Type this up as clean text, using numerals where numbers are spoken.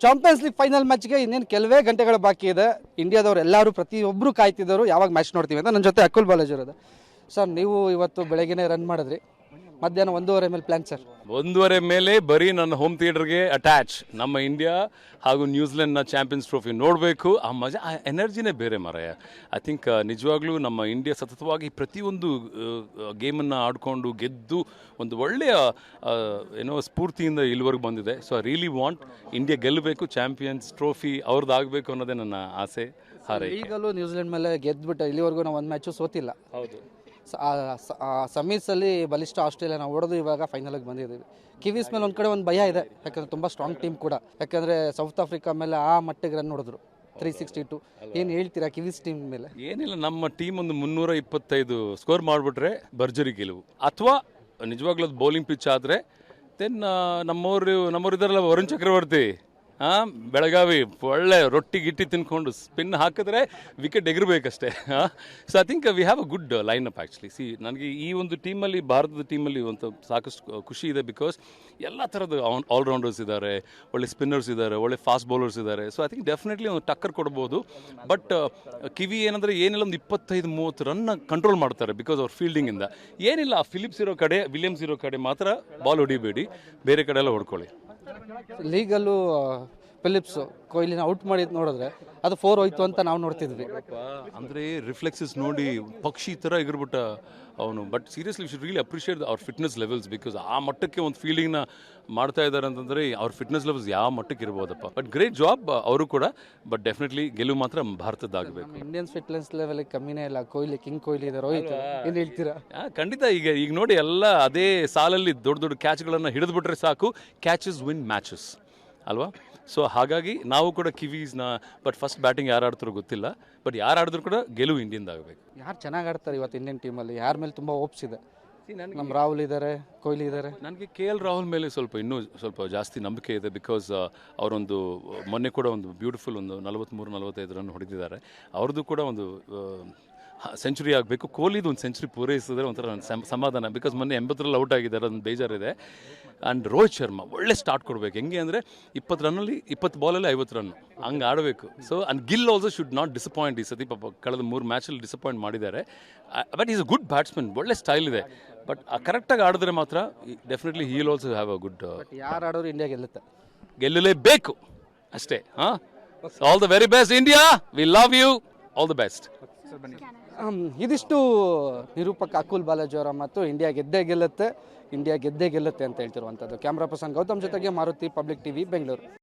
Champions league final ಮ್ಯಾಚ್ಗೆ ಇನ್ನೇನು ಕೆಲವೇ ಗಂಟೆಗಳು ಬಾಕಿ ಇದೆ. ಇಂಡಿಯಾದವರು ಎಲ್ಲರೂ ಪ್ರತಿಯೊಬ್ಬರು ಕಾಯ್ತಿದ್ದರು ಯಾವಾಗ ಮ್ಯಾಚ್ ನೋಡ್ತೀವಿ ಅಂತ. ನನ್ನ ಜೊತೆ ಅಕುಲ್ ಬಾಲಾಜಿ ಇರೋದು. ಸರ್, ನೀವು ಇವತ್ತು ಬೆಳಗ್ಗೆನೇ ರನ್ ಮಾಡಿದ್ರಿ, ಮಧ್ಯಾಹ್ನ 1:30 ಮೇಲೆ ಪ್ಲ್ಯಾನ್ ಸರ್? 1:30 ಮೇಲೆ ಬರೀ ನನ್ನ ಹೋಮ್ ಥಿಯೇಟರ್ಗೆ ಅಟ್ಯಾಚ್ ನಮ್ಮ ಇಂಡಿಯಾ ಹಾಗೂ ನ್ಯೂಜಿಲೆಂಡ್ನ ಚಾಂಪಿಯನ್ಸ್ ಟ್ರೋಫಿ ನೋಡಬೇಕು. ಆ ಮಜಾ, ಆ ಎನರ್ಜಿನೇ ಬೇರೆ ಮಾರಾಯ. ಐ ಥಿಂಕ್ ನಿಜವಾಗ್ಲೂ ನಮ್ಮ ಇಂಡಿಯಾ ಸತತವಾಗಿ ಪ್ರತಿಯೊಂದು ಗೇಮನ್ನು ಆಡಿಕೊಂಡು ಗೆದ್ದು ಒಂದು ಒಳ್ಳೆಯ ಸ್ಫೂರ್ತಿಯಿಂದ ಇಲ್ಲಿವರೆಗೂ ಬಂದಿದೆ. So I really want India ಗೆಲ್ಲಬೇಕು, ಚಾಂಪಿಯನ್ಸ್ ಟ್ರೋಫಿ ಅವ್ರದ್ದಾಗಬೇಕು ಅನ್ನೋದೇ ನನ್ನ ಆಸೆ, ಹಾರೈಕೆ. ಈಗಲೂ ನ್ಯೂಜಿಲೆಂಡ್ ಮೇಲೆ ಗೆದ್ದುಬಿಟ್ಟು ಇಲ್ಲಿವರೆಗೂ ನಾವು ಒಂದು ಮ್ಯಾಚು ಸೋತಿಲ್ಲ. ಹೌದು, ಸೆಮೀಸಲ್ಲಿ ಬಲಿಷ್ಠ ಆಸ್ಟ್ರೇಲಿಯಾನ ಹೊಡೆದು ಇವಾಗ ಫೈನಲ್ಗೆ ಬಂದಿದ್ದೀವಿ. ಕಿವೀಸ್ ಮೇಲೆ ಒಂದು ಕಡೆ ಒಂದು ಭಯ ಇದೆ, ಯಾಕಂದರೆ ತುಂಬ ಸ್ಟ್ರಾಂಗ್ ಟೀಮ್ ಕೂಡ. ಯಾಕಂದರೆ ಸೌತ್ ಆಫ್ರಿಕಾ ಮೇಲೆ ಆ ಮಟ್ಟಿಗೆ ರನ್ ಹೊಡೆದ್ರು 362. ಏನು ಹೇಳ್ತೀರಾ ಕಿವೀಸ್ ಟೀಮ್ ಮೇಲೆ? ಏನಿಲ್ಲ, ನಮ್ಮ ಟೀಮ್ ಒಂದು 325 ಸ್ಕೋರ್ ಮಾಡಿಬಿಟ್ರೆ ಭರ್ಜರಿ ಗೆಲುವು. ಅಥವಾ ನಿಜವಾಗ್ಲೂ ಅದು ಬೌಲಿಂಗ್ ಪಿಚ್ ಆದರೆ ದೆನ್ ನಮ್ಮವ್ರು ಇದಾರಲ್ಲ, ವರುಣ್ ಚಕ್ರವರ್ತಿ, ಬೆಳಗಾವಿ ಒಳ್ಳೆ ರೊಟ್ಟಿ ಗಿಟ್ಟಿ ತಿನ್ಕೊಂಡು ಸ್ಪಿನ್ ಹಾಕಿದ್ರೆ ವಿಕೆಟ್ ಎಗರಬೇಕಷ್ಟೇ. So I think we have a good line up actually. ನನಗೆ ಈ ಒಂದು ಟೀಮಲ್ಲಿ, ಭಾರತದ ಟೀಮಲ್ಲಿ ಒಂದು ಸಾಕಷ್ಟು ಖುಷಿ ಇದೆ. ಬಿಕಾಸ್ ಎಲ್ಲ ಥರದ ಆಲ್ರೌಂಡರ್ಸ್ ಇದ್ದಾರೆ, ಒಳ್ಳೆ ಸ್ಪಿನ್ನರ್ಸ್ ಇದ್ದಾರೆ, ಒಳ್ಳೆ ಫಾಸ್ಟ್ ಬೌಲರ್ಸ್ ಇದ್ದಾರೆ. ಸೊ ಐ ಥಿಂಕ್ ಡೆಫಿನೆಟ್ಲಿ ಒಂದು ಟಕ್ಕರ್ ಕೊಡ್ಬೋದು. ಬಟ್ ಕಿವಿ ಏನಂದರೆ ಏನಿಲ್ಲ, ಒಂದು 25-30 ರನ್ನ ಕಂಟ್ರೋಲ್ ಮಾಡ್ತಾರೆ ಬಿಕಾಸ್ ಅವ್ರ ಫೀಲ್ಡಿಂಗಿಂದ. ಏನಿಲ್ಲ, ವಿಲಿಯಮ್ಸ್ ಇರೋ ಕಡೆ ಮಾತ್ರ ಬಾಲ್ ಹೊಡಿಬೇಡಿ, ಬೇರೆ ಕಡೆ ಎಲ್ಲ ಹೊಡ್ಕೊಳ್ಳಿ. ಲೀಗಲ್ಲೂ ಫಿಲಿಪ್ಸ್ ಕೊಹ್ಲಿನ ಔಟ್ ಮಾಡಿದ್ದು ನೋಡಿದ್ರೆ ಅದು 4 ಹೋಯ್ತು ಅಂತ ನಾವು ನೋಡ್ತಿದ್ವಿ. ಅಂದರೆ ರಿಫ್ಲೆಕ್ಸಸ್ ನೋಡಿ ಪಕ್ಷಿ ಥರ ಎಗರ್ಬಿಟ್ಟ ಅವನು. But seriously should really appreciate ಅವ್ರ ಫಿಟ್ನೆಸ್ ಲೆವೆಲ್ಸ್. ಬಿಕಾಸ್ ಆ ಮಟ್ಟಕ್ಕೆ ಒಂದು ಫೀಲ್ಡಿಂಗ್ನ ಮಾಡ್ತಾ ಇದ್ದಾರೆ ಅಂತಂದರೆ ಅವ್ರ ಫಿಟ್ನೆಸ್ ಲೆವೆಲ್ಸ್ ಯಾವ ಮಟ್ಟಕ್ಕೆ ಇರ್ಬೋದಪ್ಪ. ಬಟ್ ಗ್ರೇಟ್ ಜಾಬ್ ಅವರು ಕೂಡ. ಬಟ್ ಡೆಫಿನೆಟ್ಲಿ ಗೆಲುವು ಮಾತ್ರ ಭಾರತದ್ದಾಗಬೇಕು. ಇಂಡಿಯನ್ಸ್ ಫಿಟ್ನೆಸ್ ಲೆವೆಲ್ ಕಮ್ಮಿನೇ ಇಲ್ಲ. ಕೊಹ್ಲಿ, ಕಿಂಗ್ ಕೊಹ್ಲಿ ಇದೆ, ರೋಹಿತ್, ಏನು ಹೇಳ್ತೀರಾ? ಖಂಡಿತ. ಈಗ ನೋಡಿ, ಎಲ್ಲ ಅದೇ ಸಾಲಲ್ಲಿ ದೊಡ್ಡ ದೊಡ್ಡ ಕ್ಯಾಚ್ಗಳನ್ನು ಹಿಡಿದ್ಬಿಟ್ರೆ ಸಾಕು. ಕ್ಯಾಚಸ್ ವಿನ್ ಮ್ಯಾಚಸ್ ಅಲ್ವಾ? ಸೊ ಹಾಗಾಗಿ ನಾವು ಕೂಡ ಕಿವೀಸ್ನ, ಬಟ್ ಫಸ್ಟ್ ಬ್ಯಾಟಿಂಗ್ ಯಾರು ಆಡ್ತಾರೋ ಗೊತ್ತಿಲ್ಲ, ಬಟ್ ಯಾರು ಆಡಿದ್ರು ಕೂಡ ಗೆಲುವು ಇಂಡಿಯನ್ದಾಗಬೇಕು. ಯಾರು ಚೆನ್ನಾಗಿ ಆಡ್ತಾರೆ ಇವತ್ತು ಇಂಡಿಯನ್ ಟೀಮಲ್ಲಿ? ಯಾರ ಮೇಲೆ ತುಂಬ ಹೋಪ್ಸ್ ಇದೆ? ನಮ್ಮ ರಾಹುಲ್ ಇದ್ದಾರೆ, ಕೊಹ್ಲಿ ಇದ್ದಾರೆ. ನನಗೆ KL ರಾಹುಲ್ ಮೇಲೆ ಇನ್ನೂ ಸ್ವಲ್ಪ ಜಾಸ್ತಿ ನಂಬಿಕೆ ಇದೆ. ಬಿಕಾಸ್ ಅವರೊಂದು ಮೊನ್ನೆ ಕೂಡ ಒಂದು ಬ್ಯೂಟಿಫುಲ್ ಒಂದು 43-45 ರನ್ ಹೊಡೆದಿದ್ದಾರೆ. ಅವ್ರದ್ದು ಕೂಡ ಒಂದು ಸೆಂಚುರಿ ಆಗಬೇಕು. ಕೊಹ್ಲಿದು ಒಂದು ಸೆಂಚುರಿ ಪೂರೈಸಿದ್ರೆ ಒಂಥರ ಸಮಾಧಾನ. ಬಿಕಾಸ್ ಮೊನ್ನೆ 80ರಲ್ಲಿ ಔಟ್ ಆಗಿದ್ದಾರೆ, ಅದೊಂದು ಬೇಜಾರಿದೆ. ಆ್ಯಂಡ್ ರೋಹಿತ್ ಶರ್ಮಾ ಒಳ್ಳೆ ಸ್ಟಾರ್ಟ್ ಕೊಡಬೇಕು. ಹೆಂಗೆ ಅಂದರೆ 20 ಬಾಲಲ್ಲಿ 50 ರನ್ ಹಂಗೆ ಆಡಬೇಕು. So and Gill also should not disappoint. ಈ ಸತಿ ಪಾಪ ಕಳೆದ 3 ಮ್ಯಾಚಲ್ಲಿ ಡಿಸಪಾಯಿಂಟ್ ಮಾಡಿದ್ದಾರೆ. But is a good batsman, ಒಳ್ಳೆ ಸ್ಟೈಲ್ ಇದೆ. ಬಟ್ ಕರೆಕ್ಟಾಗಿ ಆಡಿದ್ರೆ ಮಾತ್ರ definitely he will also have a good. ಯಾರು ಆಡೋರು ಇಂಡಿಯಾ ಗೆಲ್ಲುತ್ತೆ, ಗೆಲ್ಲಲೇಬೇಕು ಅಷ್ಟೇ. All the very best India, we love you, all the best. ಇದಿಷ್ಟು ನಿರೂಪಕ ಅಕುಲ್ ಬಾಲಾಜಿ ಅವರ ಮತ್ತು ಇಂಡಿಯಾ ಗೆದ್ದೇ ಗೆಲ್ಲುತ್ತೆ ಅಂತ ಹೇಳ್ತಿರುವಂಥದ್ದು. ಕ್ಯಾಮ್ರಾ ಪರ್ಸನ್ ಗೌತಮ್ ಜೊತೆಗೆ ಮಾರುತಿ, ಪಬ್ಲಿಕ್ ಟಿವಿ, ಬೆಂಗಳೂರು.